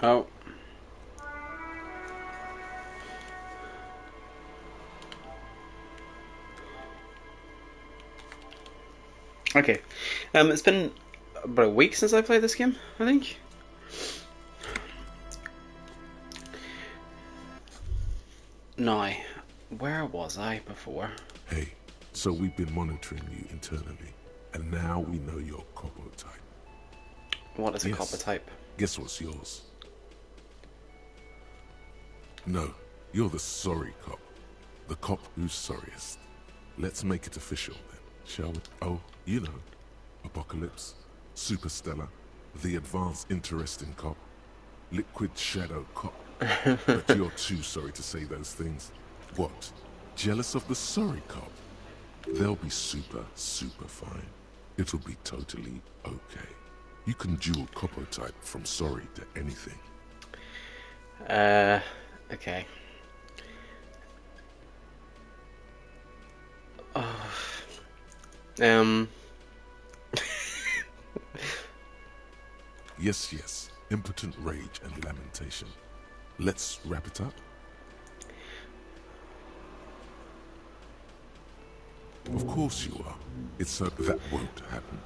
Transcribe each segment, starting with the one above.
Oh. Okay. It's been about a week since I played this game, I think. Now, where was I before? Hey, so we've been monitoring you internally, and now we know your Copo type. What is a Yes. copper type? Guess what's yours? No, you're the sorry cop. The cop who's sorriest. Let's make it official then, shall we? Oh, you know. Apocalypse, Superstellar, the advanced interesting cop, liquid shadow cop. But you're too sorry to say those things. What? Jealous of the sorry cop? They'll be super fine. It'll be totally okay. You can dual copo type from sorry to anything. Okay. Oh. Yes. Impotent rage and lamentation. Let's wrap it up. Of course you are. It's so that won't happen.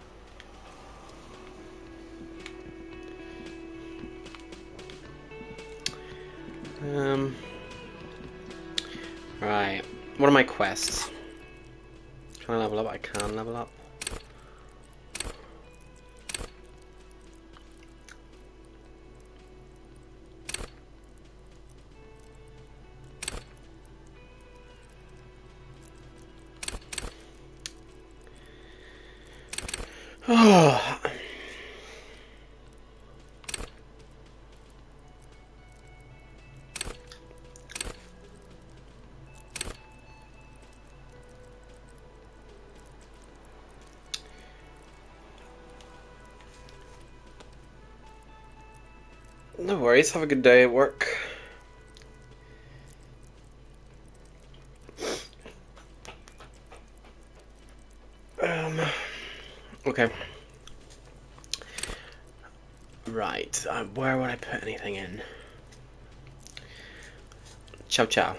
Right. What are my quests? Trying to level up, I can level up. Oh. No worries, have a good day at work. Okay. Right, where would I put anything in? Ciao ciao.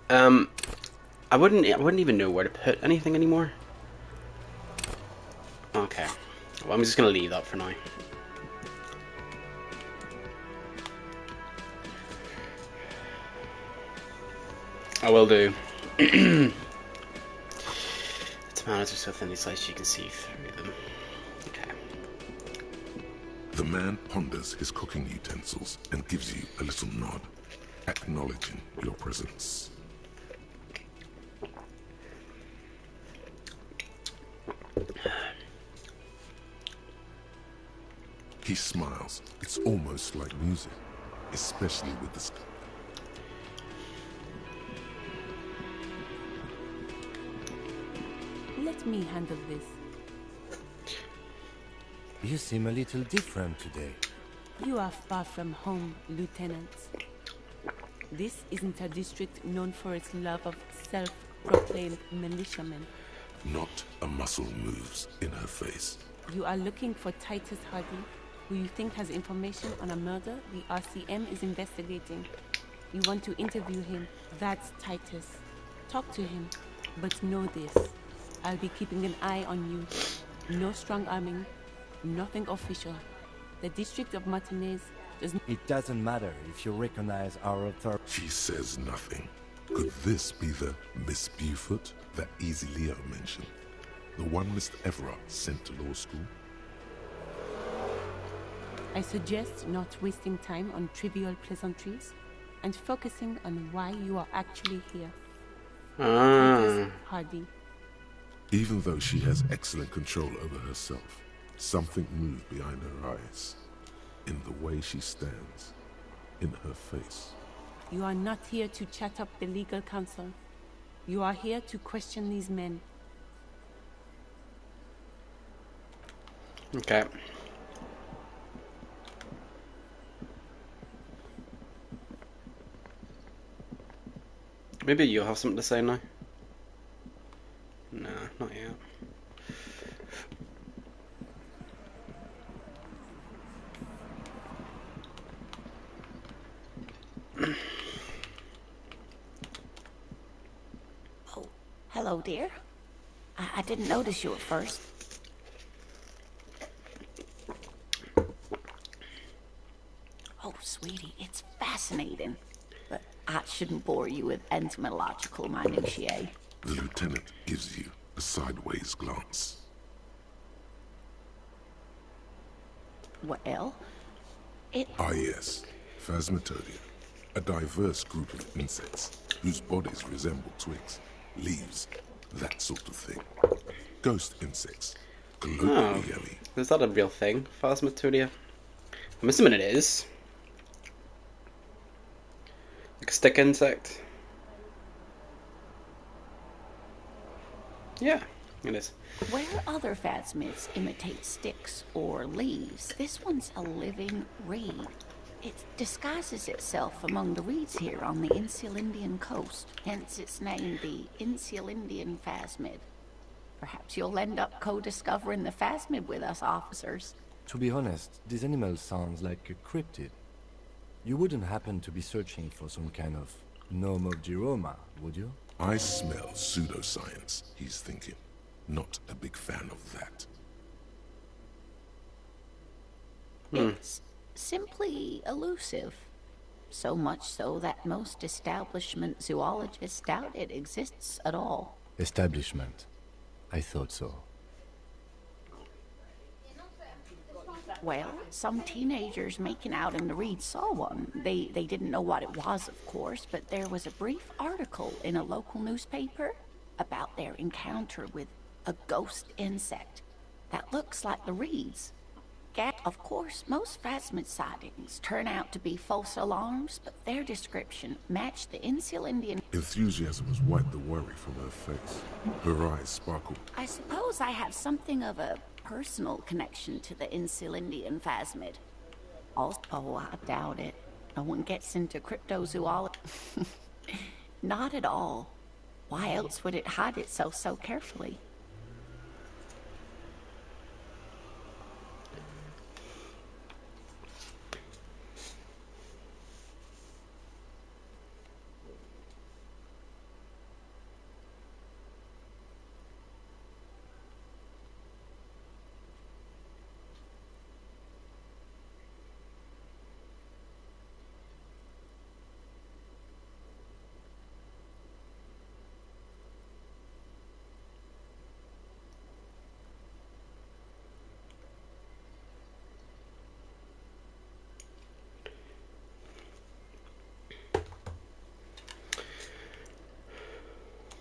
I wouldn't even know where to put anything anymore. Okay. Well, I'm just gonna leave that for now. I will do. Tomatoes are so thinly sliced you can see through them. Okay. The man ponders his cooking utensils and gives you a little nod, acknowledging your presence. He smiles. It's almost like music, especially with this. Let me handle this. You seem a little different today. You are far from home, Lieutenant. This isn't a district known for its love of self-proclaimed militiamen. Not a muscle moves in her face. You are looking for Titus Hardy, who you think has information on a murder the RCM is investigating. You want to interview him. That's Titus. Talk to him. But know this. I'll be keeping an eye on you. No strong arming. Nothing official. The District of Martinez does not... It doesn't matter if you recognize our authority. She says nothing. Could this be the Miss Beaufort that Easy Leo mentioned? The one Mr. Everard sent to law school? I suggest not wasting time on trivial pleasantries and focusing on why you are actually here. Titus Hardy. Even though she has excellent control over herself, something moved behind her eyes. In the way she stands. In her face. You are not here to chat up the legal counsel. You are here to question these men. Okay. Maybe you'll have something to say now. Nah, not yet. Hello, dear. I didn't notice you at first. Oh, sweetie, it's fascinating. But I shouldn't bore you with entomological minutiae. The lieutenant gives you a sideways glance. Well, it... Ah yes, Phasmatodea. A diverse group of insects whose bodies resemble twigs, leaves, that sort of thing. Ghost insects, Oh, colloquially. is that a real thing? Phasmatodea? I'm assuming it is. Like a stick insect? Yeah, it is. Where other phasmids imitate sticks or leaves, this one's a living reed. It disguises itself among the reeds here on the Insulindian coast, hence its name, the Insulindian phasmid. Perhaps you'll end up co-discovering the phasmid with us, officers. To be honest, this animal sounds like a cryptid. You wouldn't happen to be searching for some kind of gnome of Jeroma, would you? I smell pseudoscience, he's thinking. Not a big fan of that. It's simply elusive. So much so that most establishment zoologists doubt it exists at all. Establishment. I thought so. Well, some teenagers making out in the reeds saw one. They didn't know what it was, of course, but there was a brief article in a local newspaper about their encounter with a ghost insect that looks like the reeds. Of course, most phasmid sightings turn out to be false alarms, but their description matched the Insulindian. Enthusiasm has wiped the worry from her face. Her eyes sparkled. I suppose I have something of a personal connection to the Insulindian phasmid. Also, oh, I doubt it. No one gets into cryptozoology. Not at all. Why else would it hide itself so carefully?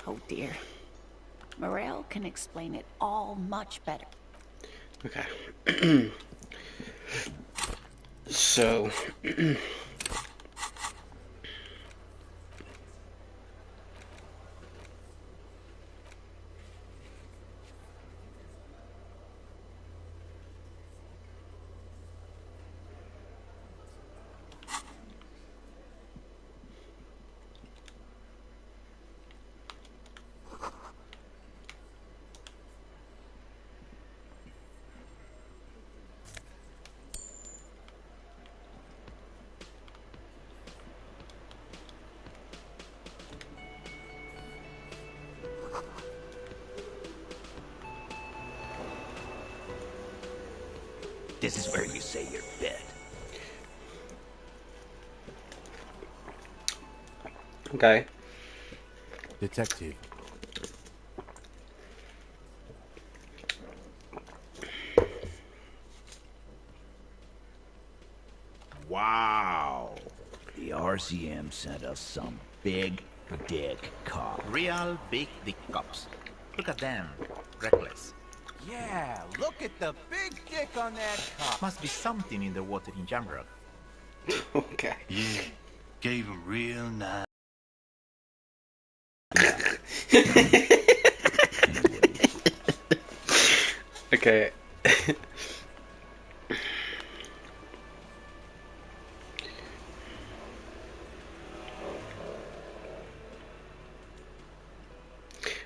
Oh dear. Morel can explain it all much better. Okay. So... This is where you say your bit. Okay. Detective. Wow. The RCM sent us some big dick cop. Real big dick cops. Look at them. Reckless. Yeah, look at the big dick on that cop. Must be something in the water in Jamrock. Okay. Yeah, gave a real nice. Okay.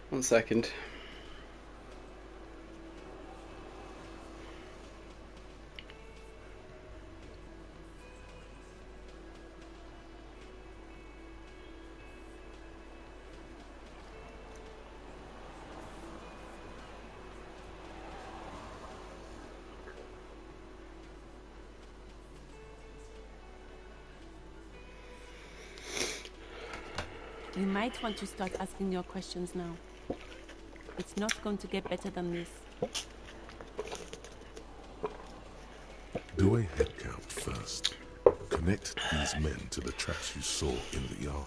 One second. You might want to start asking your questions now. It's not going to get better than this. Do a head count first. Connect these men to the tracks you saw in the yard.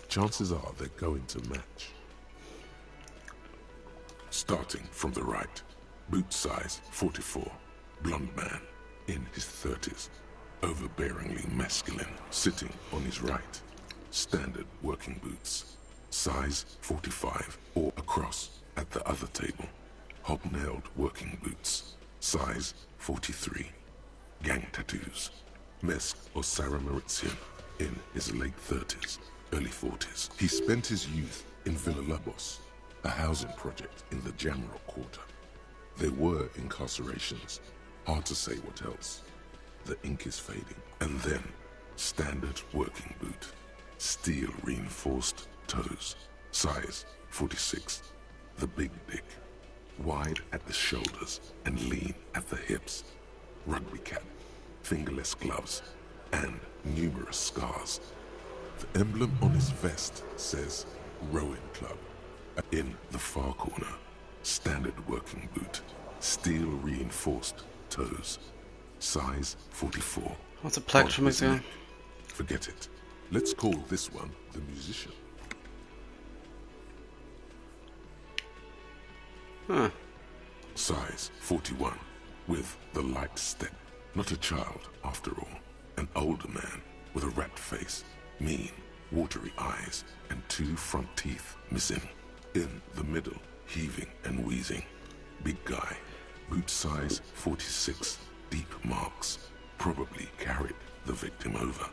Chances are they're going to match. Starting from the right, boot size 44, blonde man, in his 30s, overbearingly masculine, sitting on his right. Standard working boots, size 45 or across at the other table. Hobnailed working boots, size 43. Gang tattoos, Mesk or Sarah Mauritian, in his late 30s, early 40s. He spent his youth in Villa Labos, a housing project in the Jamrock quarter. There were incarcerations, hard to say what else. The ink is fading. And then, standard working boot, steel reinforced toes, size 46. The big dick, wide at the shoulders and lean at the hips. Rugby cap, fingerless gloves, and numerous scars. The emblem on his vest says Rowing Club. In the far corner, standard working boot, steel reinforced toes, size 44. What's a plectrum again? Forget it. Let's call this one the musician. Huh. Size 41, with the light step. Not a child, after all. An older man with a rat face, mean, watery eyes, and 2 front teeth missing. In the middle, heaving and wheezing. Big guy, boot size 46, deep marks. Probably carried the victim over.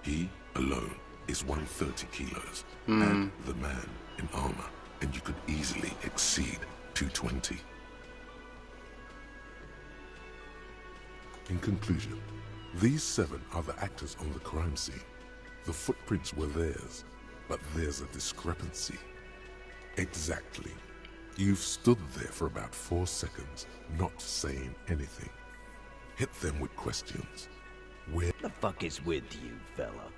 He alone is 130 kilos, and the man in armor, and you could easily exceed 220. In conclusion, these 7 are the actors on the crime scene. The footprints were theirs, but there's a discrepancy. Exactly. You've stood there for about 4 seconds, not saying anything. Hit them with questions. Where The fuck is with you, fella?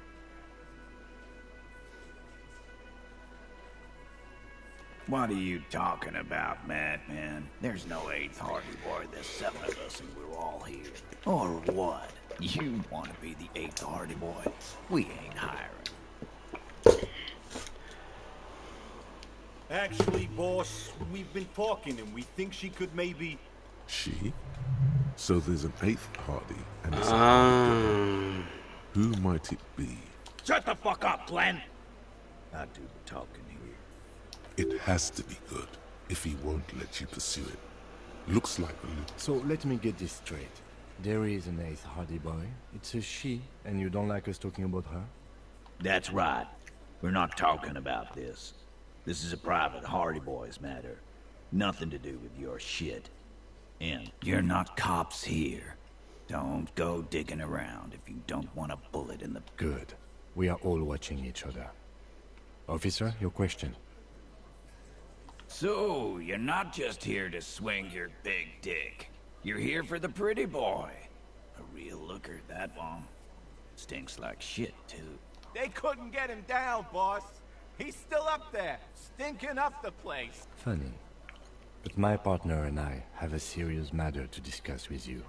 What are you talking about, madman? There's no 8th Hardy Boy, there's 7 of us and we're all here. Or what? You want to be the 8th Hardy Boy? We ain't hiring. Actually, boss, we've been talking and we think she could maybe... she? So there's an 8th Hardy, and it's a Hardy girl. Who might it be? Shut the fuck up, Glenn! I do the talking here. It has to be good, if he won't let you pursue it. Looks like a loop. So let me get this straight. There is an 8th Hardy Boy. It's a she, and you don't like us talking about her? That's right. We're not talking about this. This is a private Hardy Boys matter. Nothing to do with your shit. And you're not cops here. Don't go digging around if you don't want a bullet in the... Good. We are all watching each other. Officer, your question. So, you're not just here to swing your big dick. You're here for the pretty boy. A real looker, that one. Stinks like shit, too. They couldn't get him down, boss. He's still up there, stinking up the place. Funny. But my partner and I have a serious matter to discuss with you.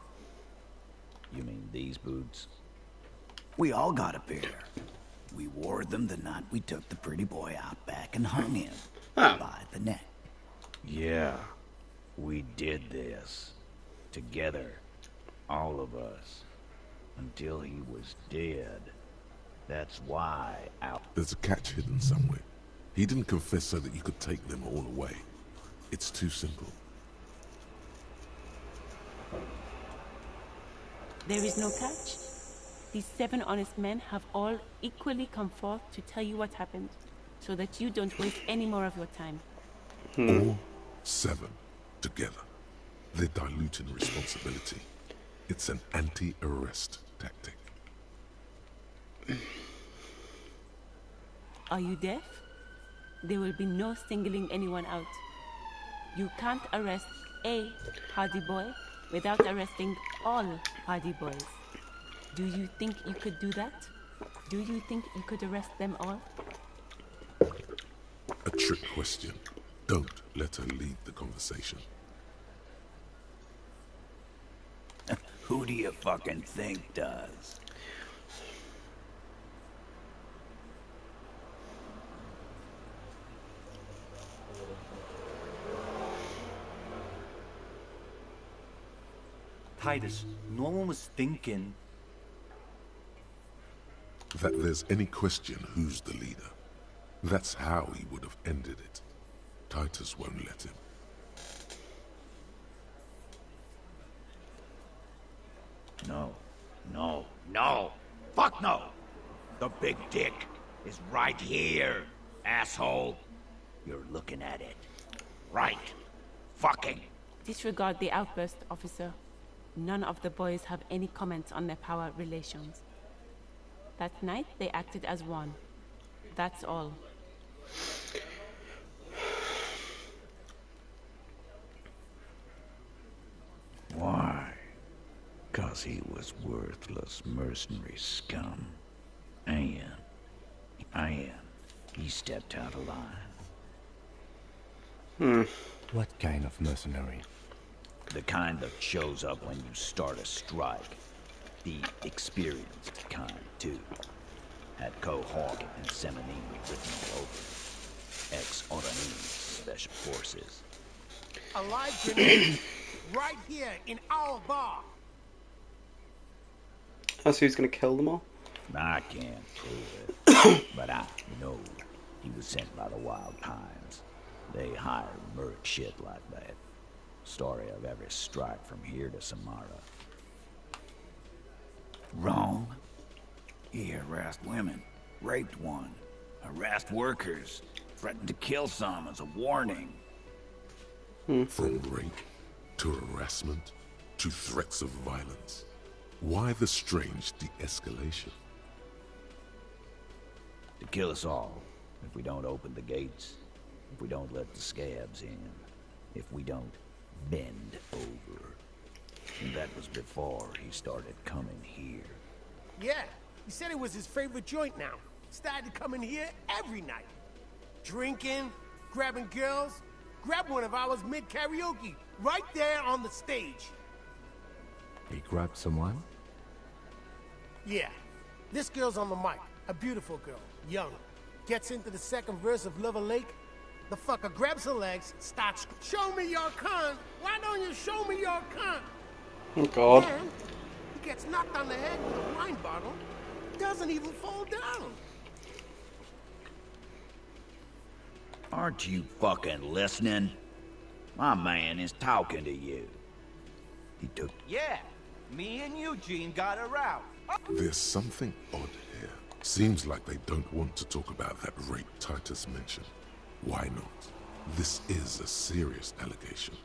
You mean these boots? We all got a pair. We wore them the night we took the pretty boy out back and hung him by the neck. Yeah, we did this. Together. All of us. Until he was dead. That's why out... There's a catch hidden somewhere. He didn't confess so that you could take them all away. It's too simple. There is no catch. These 7 honest men have all equally come forth to tell you what happened, so that you don't waste any more of your time. All 7 together. They're diluting responsibility. It's an anti-arrest tactic. Are you deaf? There will be no singling anyone out. You can't arrest a Hardy Boy without arresting all Hardy Boys. Do you think you could do that? Do you think you could arrest them all? trick question. Don't let her lead the conversation. Who do you fucking think does? Titus, no one was thinking that there's any question who's the leader. That's how he would have ended it. Titus won't let him. No. No. No. Fuck no! The big dick is right here, asshole. You're looking at it. Right. Fucking. Disregard the outburst, officer. None of the boys have any comments on their power relations. That night, they acted as one. That's all. Why? 'Cause he was worthless mercenary scum. And he stepped out of line. What kind of mercenary? The kind that shows up when you start a strike. The experienced kind, too. Had Cohawk and Seminini written all over. Ex-Oranese Special Forces. A live grenade right here in our bar. Oh, so he's gonna kill them all? I can't prove it, but I know he was sent by the Wild Pines. They hire merc shit like that. Story of every strike from here to Samara. Wrong. He harassed women, raped one, harassed workers, threatened to kill some as a warning. From rape to harassment to threats of violence. Why the strange de-escalation? To kill us all, if we don't open the gates, if we don't let the scabs in, if we don't bend over. And that was before he started coming here. Yeah, he said it was his favorite joint now. Started coming here every night. Drinking, grabbing girls. Grabbed one of ours mid-karaoke, right there on the stage. He grabbed someone? Yeah, this girl's on the mic. A beautiful girl, young. Gets into the second verse of Lover Lake. The fucker grabs her legs, starts, "Show me your cunt! Why don't you show me your cunt?" Oh God. Then, he gets knocked on the head with a wine bottle. Doesn't even fall down. Aren't you fucking listening? My man is talking to you. He took... Yeah, me and Eugene got her out. There's something odd here. Seems like they don't want to talk about that rape Titus mentioned. Why not? This is a serious allegation.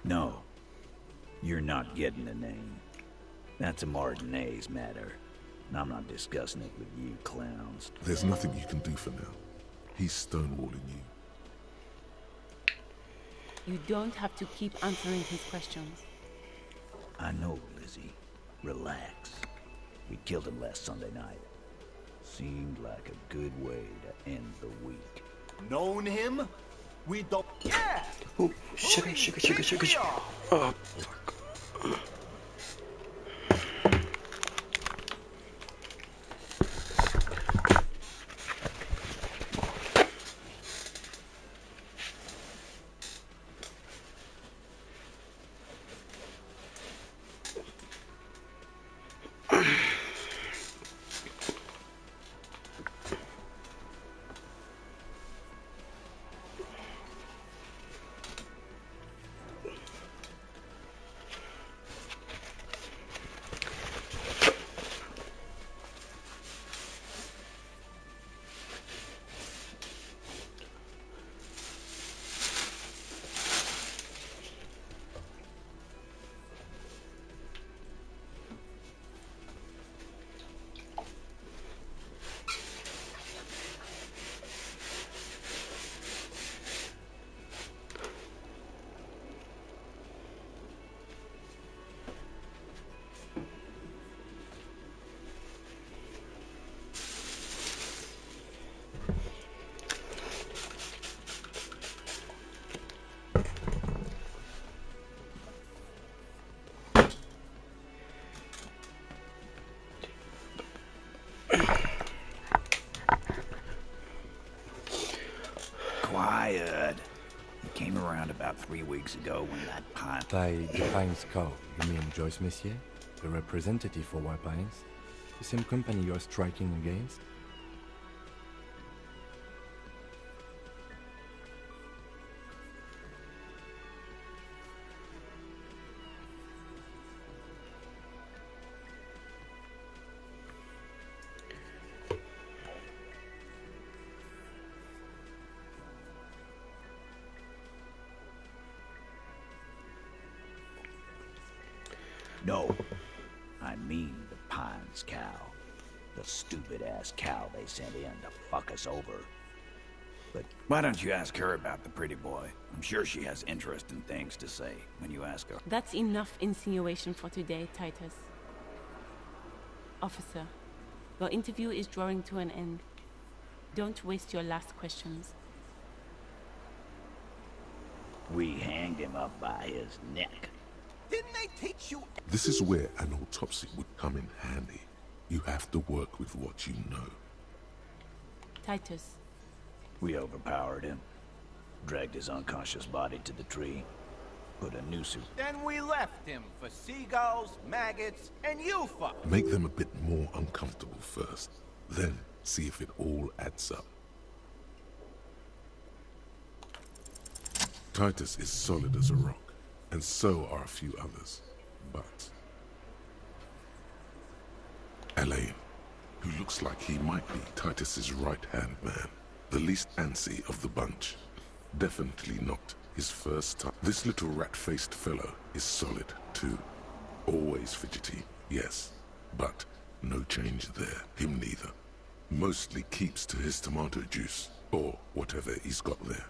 No. You're not getting the name. That's a Martinez matter. And I'm not discussing it with you clowns. There's nothing you can do for now. He's stonewalling you. You don't have to keep answering his questions. I know, Lizzie. Relax. We killed him last Sunday night. Seemed like a good way to end the week. Known him? We don't... Yeah! Oh, sugar. Oh, fuck. 3 weeks ago when that pine... By the Pines Co., you mean Joyce Messier? The representative for White Pines? The same company you're striking against? No, I mean the Pines cow. The stupid-ass cow they sent in to fuck us over. But why don't you ask her about the pretty boy? I'm sure she has interesting things to say when you ask her. That's enough insinuation for today, Titus. Officer, your interview is drawing to an end. Don't waste your last questions. We hanged him up by his neck. Didn't they teach you? This is where an autopsy would come in handy. You have to work with what you know. Titus. We overpowered him. Dragged his unconscious body to the tree. Put a noose. Then we left him for seagulls, maggots, and you fuck. Make them a bit more uncomfortable first. Then see if it all adds up. Titus is solid as a rock. And so are a few others. But Elaine, who looks like he might be Titus's right-hand man, the least antsy of the bunch. Definitely not his first time. This little rat-faced fellow is solid, too. Always fidgety, yes, but no change there. Him neither. Mostly keeps to his tomato juice, or whatever he's got there.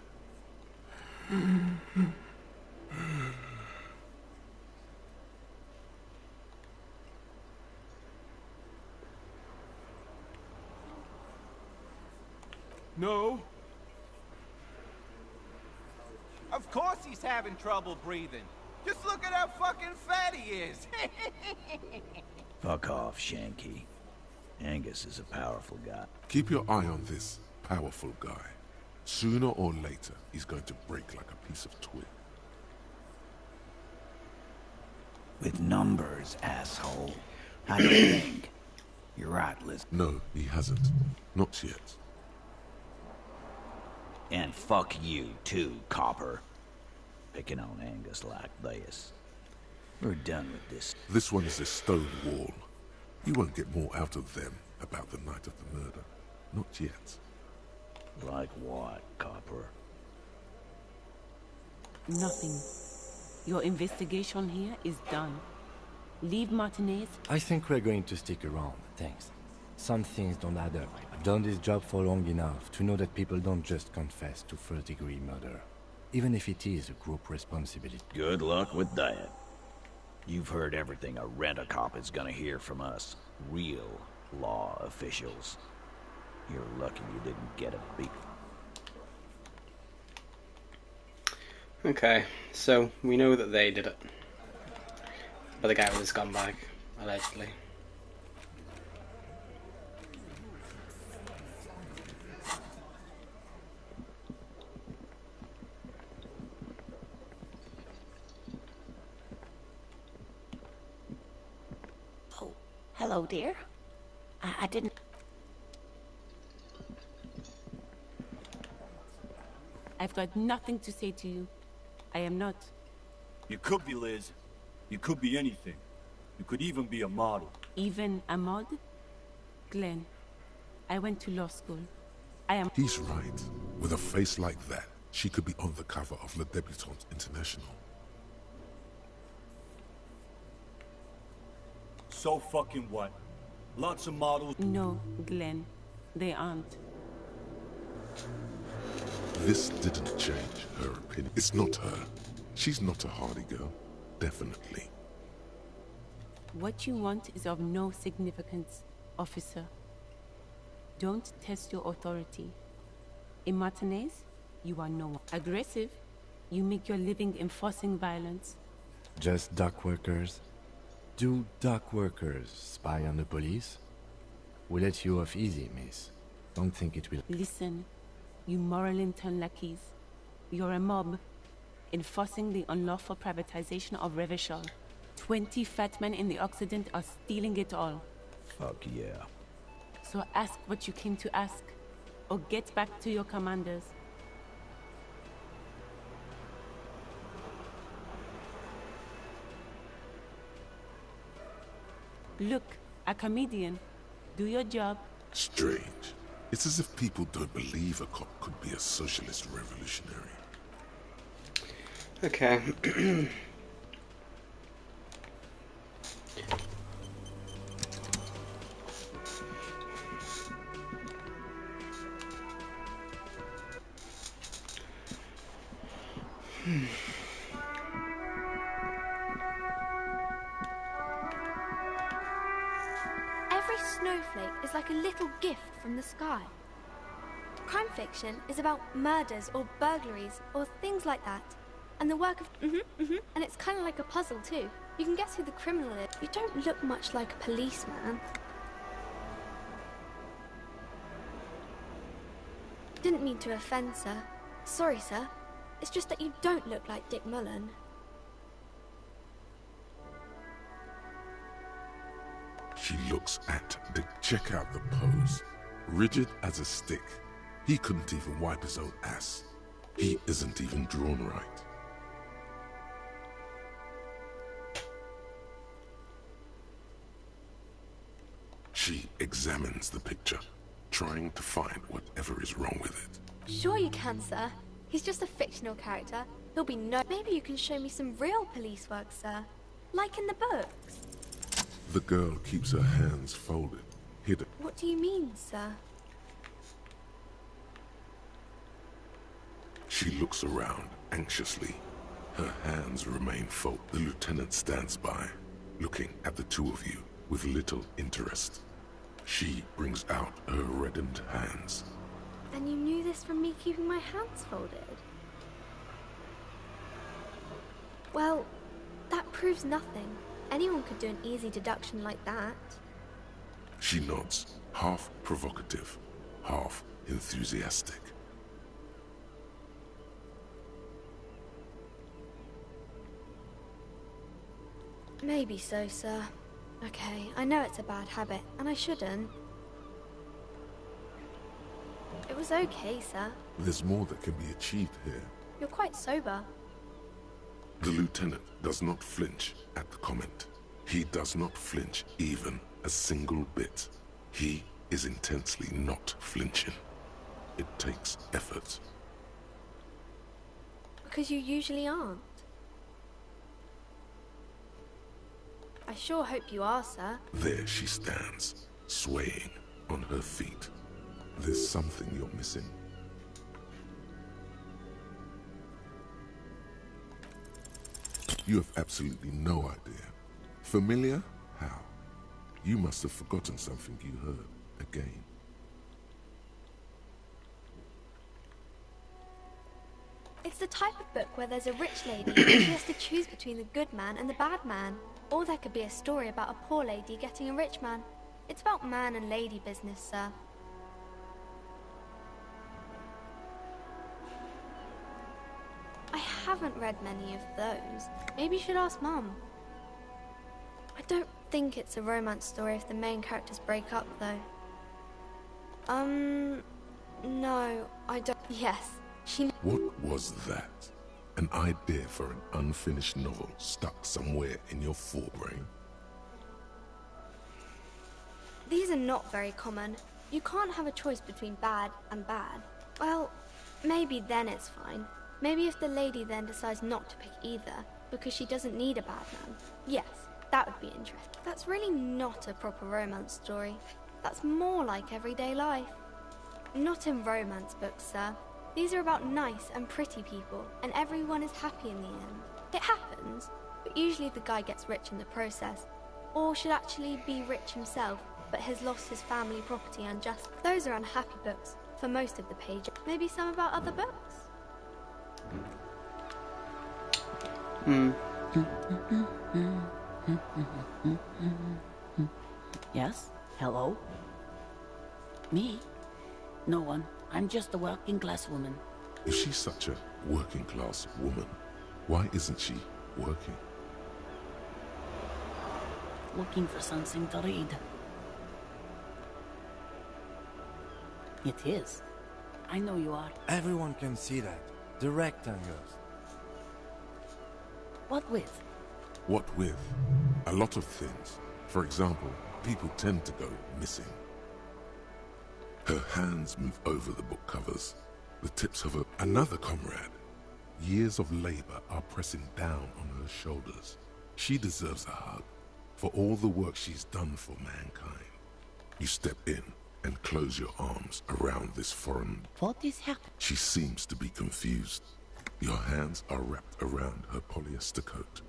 No. Of course he's having trouble breathing. Just look at how fucking fat he is. Fuck off, Shanky. Angus is a powerful guy. Keep your eye on this powerful guy. Sooner or later, he's going to break like a piece of twig. With numbers, asshole. How do you think? You're right, Liz. No, he hasn't. Not yet. And fuck you, too, copper. Picking on Angus like this. We're done with this. This one is a stone wall. You won't get more out of them about the night of the murder. Not yet. Like what, copper? Nothing. Your investigation here is done. Leave Martinez. I think we're going to stick around, thanks. Some things don't add up. I've done this job for long enough to know that people don't just confess to first-degree murder, even if it is a group responsibility. Good luck with that. You've heard everything a rent-a-cop is gonna hear from us. Real law officials. You're lucky you didn't get a beat. Okay, so we know that they did it. But the guy with the scumbag, allegedly. Oh, hello, dear. I didn't... I've got nothing to say to you. I am not. You could be, Liz. You could be anything. You could even be a model. Even a mod? Glenn, I went to law school. I am... He's right. With a face like that, she could be on the cover of Le Debutante International. So fucking what? Lots of models... No, Glenn. They aren't. This didn't change her opinion. It's not her. She's not a hardy girl. Definitely. What you want is of no significance, officer. Don't test your authority. In Martinez, you are no one. Aggressive, you make your living enforcing violence. Just dock workers? Do dock workers spy on the police? We let you off easy, miss. Don't think it will... Listen, you moral intern lackeys. You're a mob. enforcing the unlawful privatization of Revachol. 20 fat men in the Occident are stealing it all. Fuck yeah. So ask what you came to ask, or get back to your commanders. Look, a comedian. Do your job. Strange. It's as if people don't believe a cop could be a socialist revolutionary. Okay. Every snowflake is like a little gift from the sky. Crime fiction is about murders or burglaries or things like that. And the work of... And it's kind of like a puzzle too. You can guess who the criminal is. You don't look much like a policeman. Didn't mean to offend, sir. Sorry, sir. It's just that you don't look like Dick Mullen. She looks at Dick. Check out the pose. Rigid as a stick. He couldn't even wipe his own ass. He isn't even drawn right. She examines the picture, trying to find whatever is wrong with it. Sure you can, sir. He's just a fictional character. He'll be no... Maybe you can show me some real police work, sir. Like in the books. The girl keeps her hands folded, hidden. What do you mean, sir? She looks around anxiously. Her hands remain folded. The lieutenant stands by, looking at the two of you with little interest. She brings out her reddened hands. And you knew this from me keeping my hands folded? Well, that proves nothing. Anyone could do an easy deduction like that. She nods, half provocative, half enthusiastic. Maybe so, sir. Okay, I know it's a bad habit, and I shouldn't. It was okay, sir. There's more that can be achieved here. You're quite sober. The lieutenant does not flinch at the comment. He does not flinch even a single bit. He is intensely not flinching. It takes effort. Because you usually aren't. I sure hope you are, sir. There she stands, swaying on her feet. There's something you're missing. You have absolutely no idea. Familiar? How? You must have forgotten something you heard again. It's the type of book where there's a rich lady and she has to choose between the good man and the bad man. Or there could be a story about a poor lady getting a rich man. It's about man and lady business, sir. I haven't read many of those. Maybe you should ask Mum. I don't think it's a romance story if the main characters break up, though. No, I don't... Yes, she... What was that? An idea for an unfinished novel stuck somewhere in your forebrain? These are not very common. You can't have a choice between bad and bad. Well, maybe then it's fine. Maybe if the lady then decides not to pick either, because she doesn't need a bad man. Yes, that would be interesting. That's really not a proper romance story. That's more like everyday life. Not in romance books, sir. These are about nice and pretty people, and everyone is happy in the end. It happens, but usually the guy gets rich in the process. Or should actually be rich himself, but has lost his family property unjustly. Those are unhappy books, for most of the pages. Maybe some about other books? Yes? Hello? Me? No one. I'm just a working class woman. Is she such a working class woman? Why isn't she working? Looking for something to read. It is. I know you are. Everyone can see that. The rectangles. What with? What with? A lot of things. For example, people tend to go missing. Her hands move over the book covers, the tips of another comrade. Years of labor are pressing down on her shoulders. She deserves a hug for all the work she's done for mankind. You step in and close your arms around this foreign... What is happening? She seems to be confused. Your hands are wrapped around her polyester coat.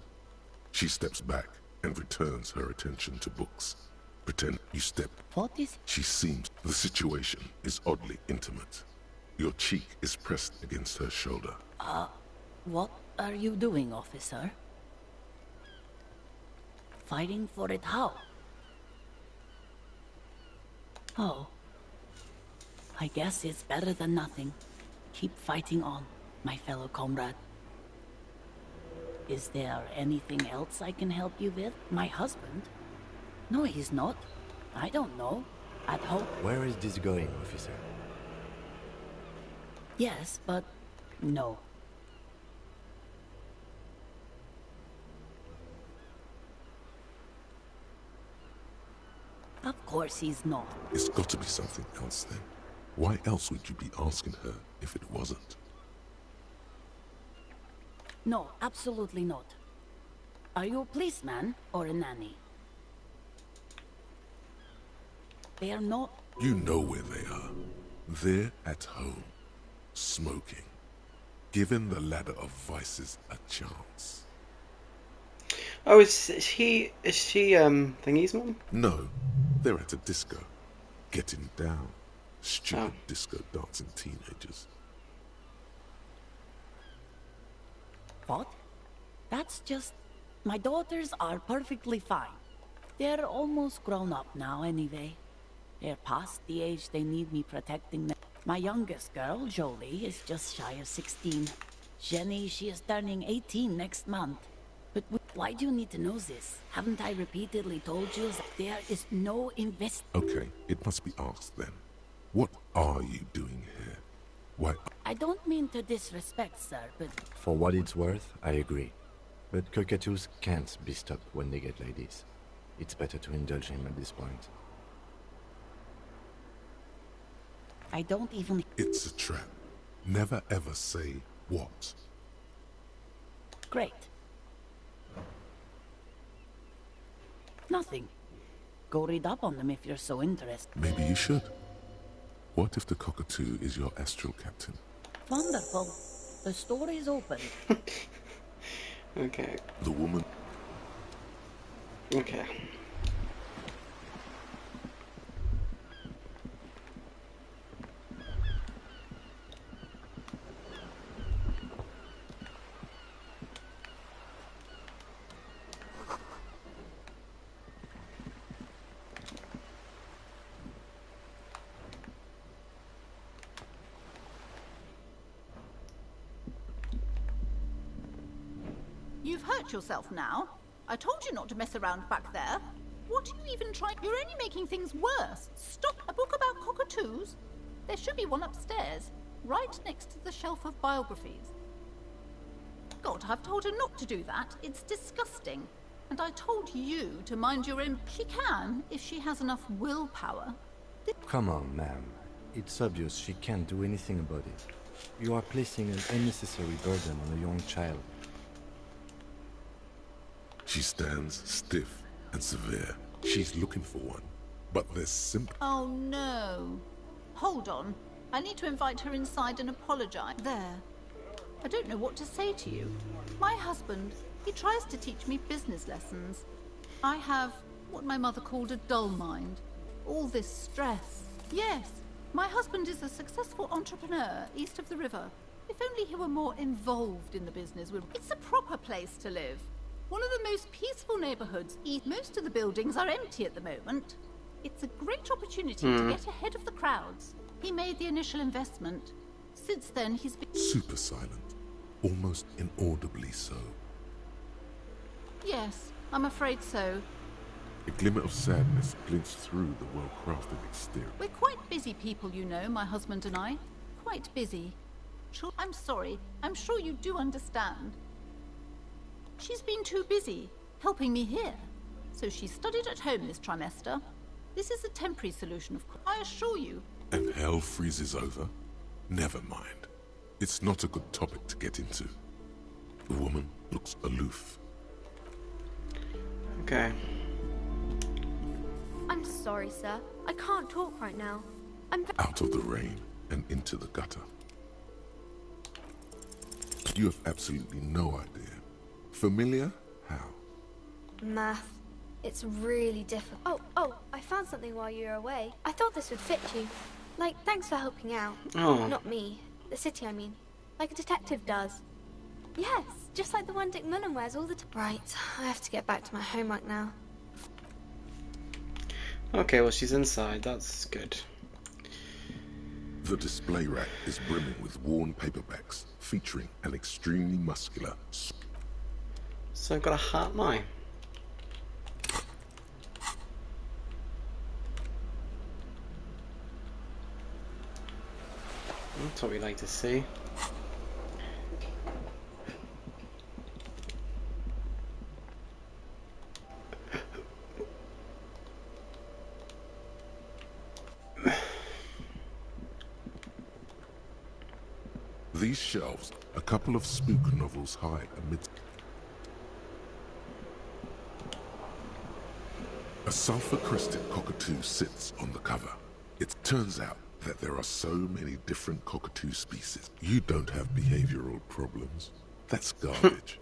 She steps back and returns her attention to books. Pretend you step. What is... She seems... The situation is oddly intimate. Your cheek is pressed against her shoulder. What are you doing, officer? Fighting for it how? Oh. I guess it's better than nothing. Keep fighting on, my fellow comrade. Is there anything else I can help you with? My husband? No, he's not. I don't know. At home. Where is this going, officer? Yes, but no. Of course he's not. It's got to be something else then. Why else would you be asking her if it wasn't? No, absolutely not. Are you a policeman or a nanny? They are not... You know where they are. They're at home, smoking, giving the ladder of vices a chance. Oh, is she Thingy's mom? No, they're at a disco, getting down. Stupid disco dancing teenagers. What? That's just... My daughters are perfectly fine. They're almost grown up now anyway. They're past the age they need me protecting them. My youngest girl, Jolie, is just shy of 16. Jenny, she is turning 18 next month. But why do you need to know this? Haven't I repeatedly told you that there is no Okay, it must be asked then. What are you doing here? Why... I don't mean to disrespect, sir, but... For what it's worth, I agree. But cockatoos can't be stopped when they get like this. It's better to indulge him at this point. I don't even... It's a trap. Never ever say what. Great. Nothing. Go read up on them if you're so interested. Maybe you should. What if the cockatoo is your astral captain? Wonderful. The store is open. Okay. The woman... Okay. You've hurt yourself now. I told you not to mess around back there. What are you even trying? You're only making things worse. Stop. A book about cockatoos? There should be one upstairs, right next to the shelf of biographies. God, I've told her not to do that. It's disgusting. And I told you to mind your own... She can, if she has enough willpower. Come on, ma'am. It's obvious she can't do anything about it. You are placing an unnecessary burden on a young child. She stands stiff and severe. She's looking for one, but there's simple... Oh no. Hold on. I need to invite her inside and apologize. There. I don't know what to say to you. My husband, he tries to teach me business lessons. I have what my mother called a dull mind. All this stress. Yes, my husband is a successful entrepreneur east of the river. If only he were more involved in the business. It's a proper place to live. One of the most peaceful neighborhoods. Most of the buildings are empty at the moment. It's a great opportunity to get ahead of the crowds. He made the initial investment. Since then, he's been... Super silent. almost inaudibly so. Yes, I'm afraid so. A glimmer of sadness glints through the well-crafted exterior. We're quite busy people, you know, my husband and I. Quite busy. Sure, I'm sorry. I'm sure you do understand. She's been too busy helping me here. So she studied at home this trimester. This is a temporary solution, of course, I assure you. And hell freezes over? Never mind. It's not a good topic to get into. The woman looks aloof. Okay. I'm sorry, sir. I can't talk right now. Out of the rain and into the gutter. You have absolutely no idea. Familiar? How? Math. It's really difficult. Oh, I found something while you were away. I thought this would fit you. Like, thanks for helping out. Oh. Not me. The city, I mean. Like a detective does. Yes, just like the one Dick Mullen wears all the time. Right, I have to get back to my homework now. Okay, well, she's inside. That's good. The display rack is brimming with worn paperbacks featuring an extremely muscular... So I've got a hat now. That's what we like to see. These shelves, a couple of spook novels hide amidst... A sulfur-crested cockatoo sits on the cover. It turns out that there are so many different cockatoo species. You don't have behavioral problems. That's garbage.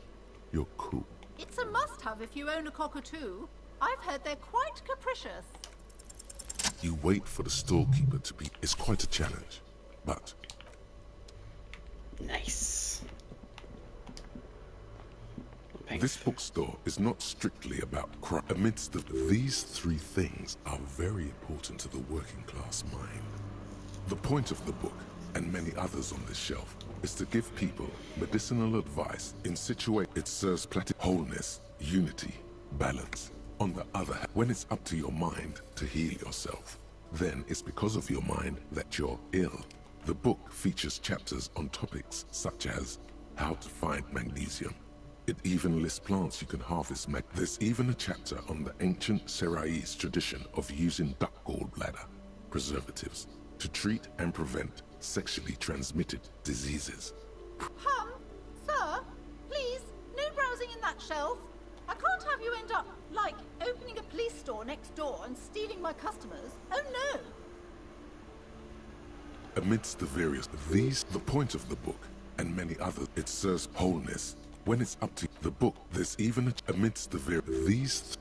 You're cool. It's a must-have if you own a cockatoo. I've heard they're quite capricious. You wait for the storekeeper to be... It's quite a challenge, but... Nice. This bookstore is not strictly about crime. Amidst these three things are very important to the working class mind. The point of the book, and many others on this shelf, is to give people medicinal advice in situations. It serves wholeness, unity, balance. On the other hand, when it's up to your mind to heal yourself, then it's because of your mind that you're ill. The book features chapters on topics such as how to find magnesium. It even lists plants you can harvest. There's even a chapter on the ancient Seraïs tradition of using duck gallbladder preservatives to treat and prevent sexually transmitted diseases. Sir, please, no browsing in that shelf. I can't have you end up, like, opening a police store next door and stealing my customers. Oh no! Amidst the various the point of the book, and many others, it serves wholeness. When it's up to the book, there's even amidst the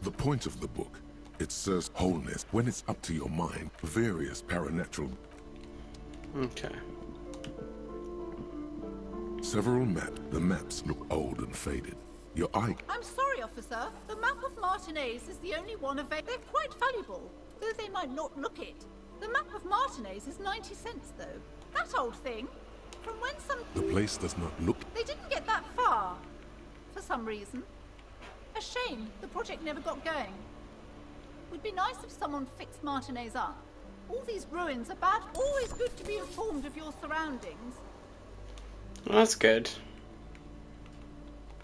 the point of the book, it serves wholeness. When it's up to your mind, various paranatural. Okay. Several maps. The maps look old and faded. Your eye. I'm sorry, officer. The map of Martinez is the only one available. They're quite valuable, though they might not look it. The map of Martinez is 90 cents, though. That old thing. From when some... The place does not look... They didn't get that far. For some reason. A shame the project never got going. Would be nice if someone fixed Martinez up. All these ruins are bad. Always good to be informed of your surroundings. Well, that's good.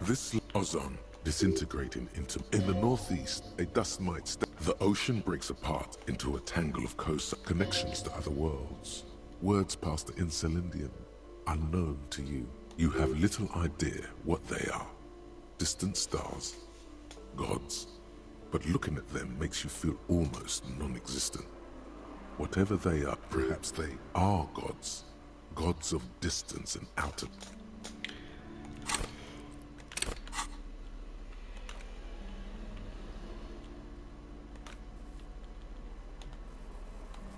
This ozone disintegrating into... In the northeast, a dust mite... The ocean breaks apart into a tangle of coast connections to other worlds. Words past the Insulindian, unknown to you. You have little idea what they are. Distant stars, gods. But looking at them makes you feel almost non-existent. Whatever they are, perhaps they are gods. Gods of distance and outer.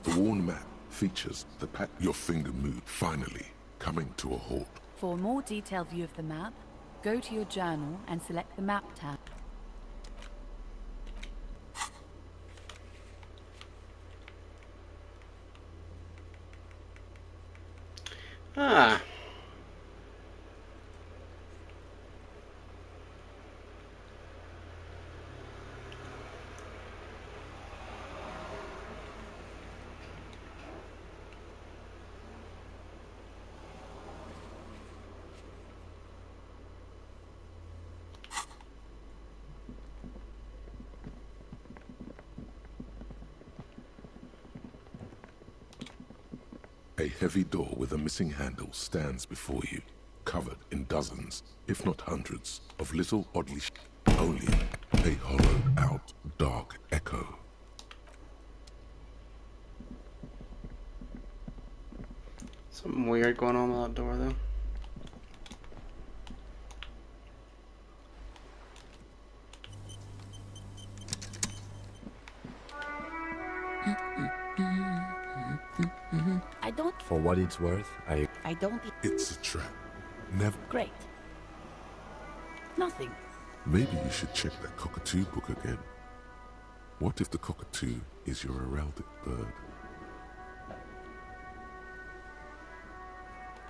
The worn map features the pat your finger move finally coming to a halt. For a more detailed view of the map, go to your journal and select the map tab. Ah. A heavy door with a missing handle stands before you, covered in dozens, if not hundreds, of little oddly only a hollowed-out dark echo. Something weird going on with that door, though. I don't... For what it's worth, I don't... It's a trap. Never... Great. Nothing. Maybe you should check that cockatoo book again. What if the cockatoo is your heraldic bird?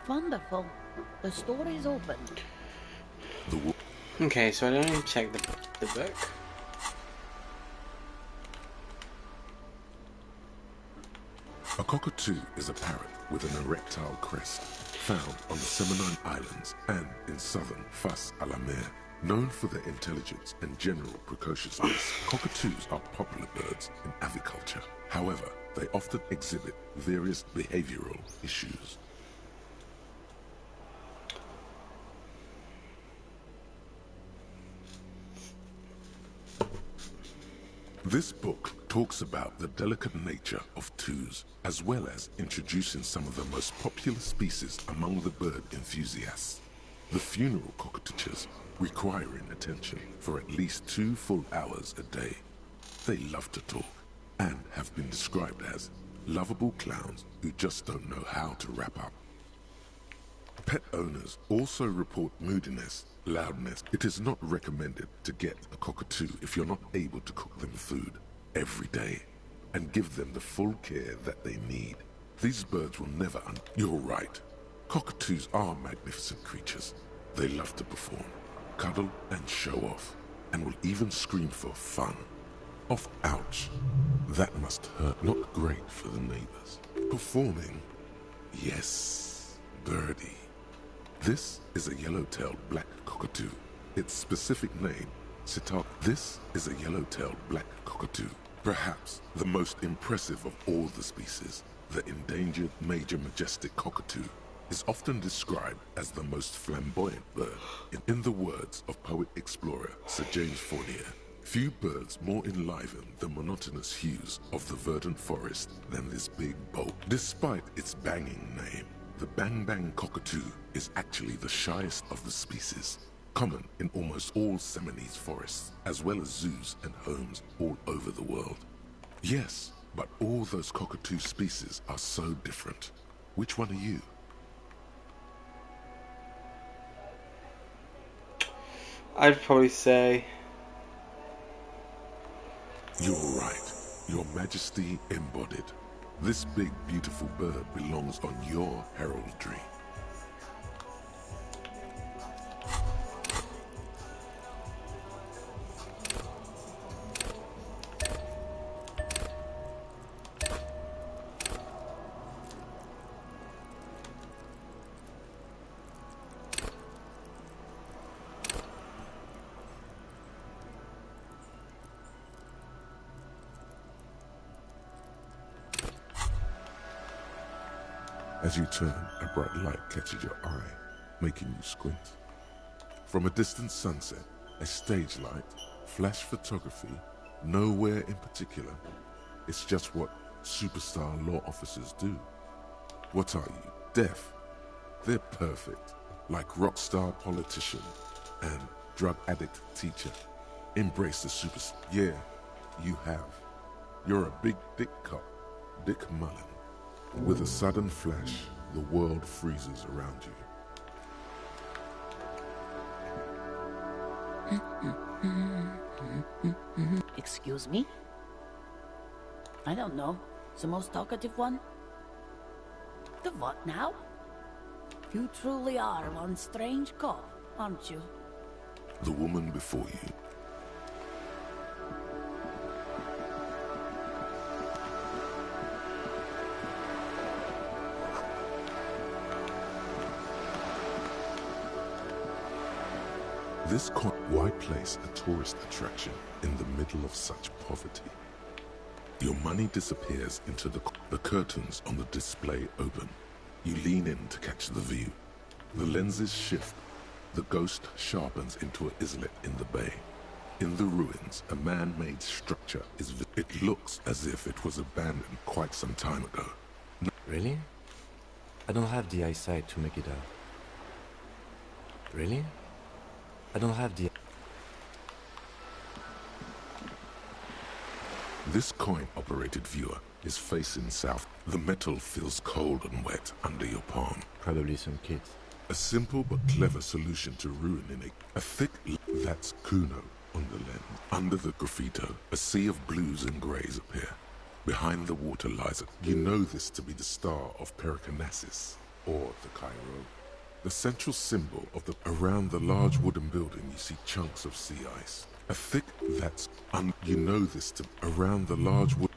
Wonderful. The story's open. Okay, so I don't even check the book. A cockatoo is a parrot with an erectile crest, found on the Seminole Islands and in southern Fas a la Mer. Known for their intelligence and general precociousness, cockatoos are popular birds in aviculture. However, they often exhibit various behavioral issues. This book talks about the delicate nature of twos, as well as introducing some of the most popular species among the bird enthusiasts. The funeral cockatoos requiring attention for at least 2 full hours a day. They love to talk and have been described as lovable clowns who just don't know how to wrap up. Pet owners also report moodiness, loudness. It is not recommended to get a cockatoo if you're not able to cook them food every day and give them the full care that they need. These birds will never You're right. Cockatoos are magnificent creatures. They love to perform, cuddle and show off, and will even scream for fun. Ouch. That must hurt. Not great for the neighbors. Performing? Yes, birdie. This is a yellow-tailed black cockatoo. Its specific name, Sitar. This is a yellow-tailed black cockatoo. Perhaps the most impressive of all the species, the endangered major majestic cockatoo, is often described as the most flamboyant bird. In the words of poet-explorer Sir James Fournier, few birds more enliven the monotonous hues of the verdant forest than this big bulk. Despite its banging name, the bang-bang cockatoo is actually the shyest of the species, common in almost all Seminoles forests, as well as zoos and homes all over the world. Yes, but all those cockatoo species are so different. Which one are you? I'd probably say... You're right. Your Majesty embodied. This big, beautiful bird belongs on your heraldry. As you turn, a bright light catches your eye, making you squint. From a distant sunset, a stage light, flash photography, nowhere in particular. It's just what superstar law officers do. What are you, deaf? They're perfect, like rock star politician and drug addict teacher. Embrace the superstar. Yeah, you have. You're a big dick cop, Dick Mullen. With a sudden flash, the world freezes around you. Excuse me? I don't know. The most talkative one? The what now? You truly are one strange cop, aren't you? The woman before you. Why place a tourist attraction in the middle of such poverty? Your money disappears into the curtains on the display open. You lean in to catch the view. The lenses shift. The ghost sharpens into an islet in the bay. In the ruins, a man-made structure is it looks as if it was abandoned quite some time ago. Really? I don't have the eyesight to make it out. Really? I don't have the... This coin-operated viewer is facing south. The metal feels cold and wet under your palm. Probably some kids. A simple but clever solution to ruining a thick... That's Kuno on the lens. Under the graffito, a sea of blues and greys appear. Behind the water lies a... You know this to be the star of Pericarnassus, or the Cairo. The central symbol of the... Around the large wooden building you see chunks of sea ice. A thick... That's... You know this to... Around the large wood...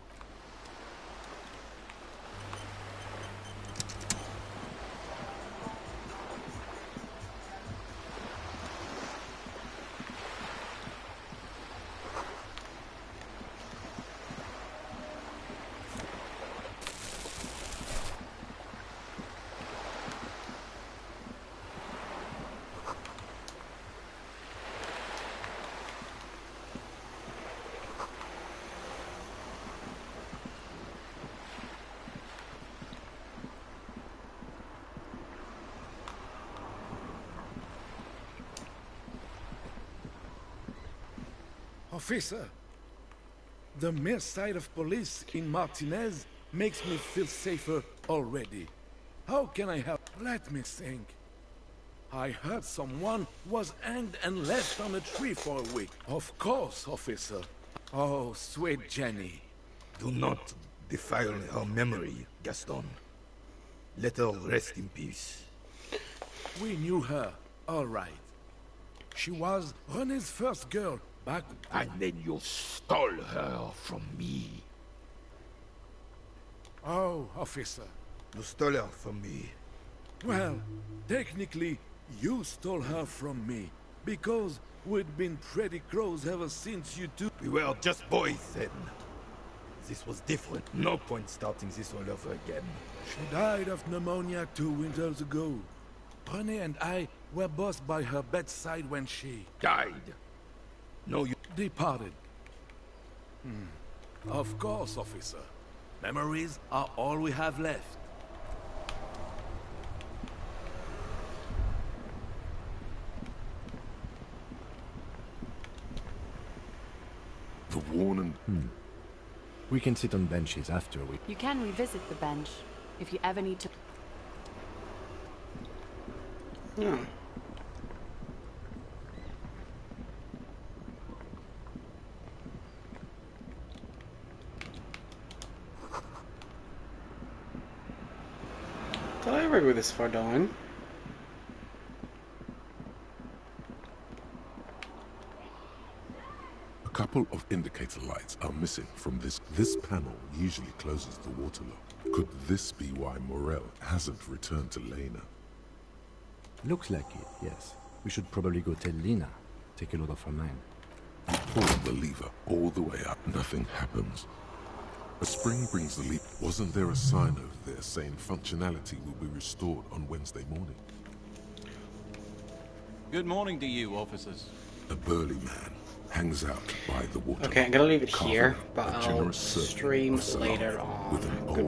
Officer, the mere sight of police in Martinez makes me feel safer already. How can I help? Let me think. I heard someone was hanged and left on a tree for a week. Of course, officer. Oh, sweet Jenny. Do not defile her memory, Gaston. Let her rest in peace. We knew her, all right. She was René's first girl. Back... And then you stole her from me. Oh, officer. You stole her from me. Well, technically, you stole her from me. Because we'd been pretty close ever since you two... We were just boys then. This was different. No point starting this all over again. She died of pneumonia 2 winters ago. René and I were both by her bedside when she... Died? No, you... Departed. Of course, officer. Memories are all we have left. The worn and... We can sit on benches after we... You can revisit the bench if you ever need to... Did I ever go this far down? A couple of indicator lights are missing from this. This panel usually closes the water lock. Could this be why Morel hasn't returned to Lena? Looks like it, yes. We should probably go tell Lena. Take a load off her mind. You pull the lever all the way up. Nothing happens. A spring brings the leap. Wasn't there a sign over there saying functionality will be restored on Wednesday morning? Good morning to you, officers. A burly man hangs out by the water. Okay, I'm gonna leave it here, but a I'll generous stream servant of later Salah on. with an Goodbye.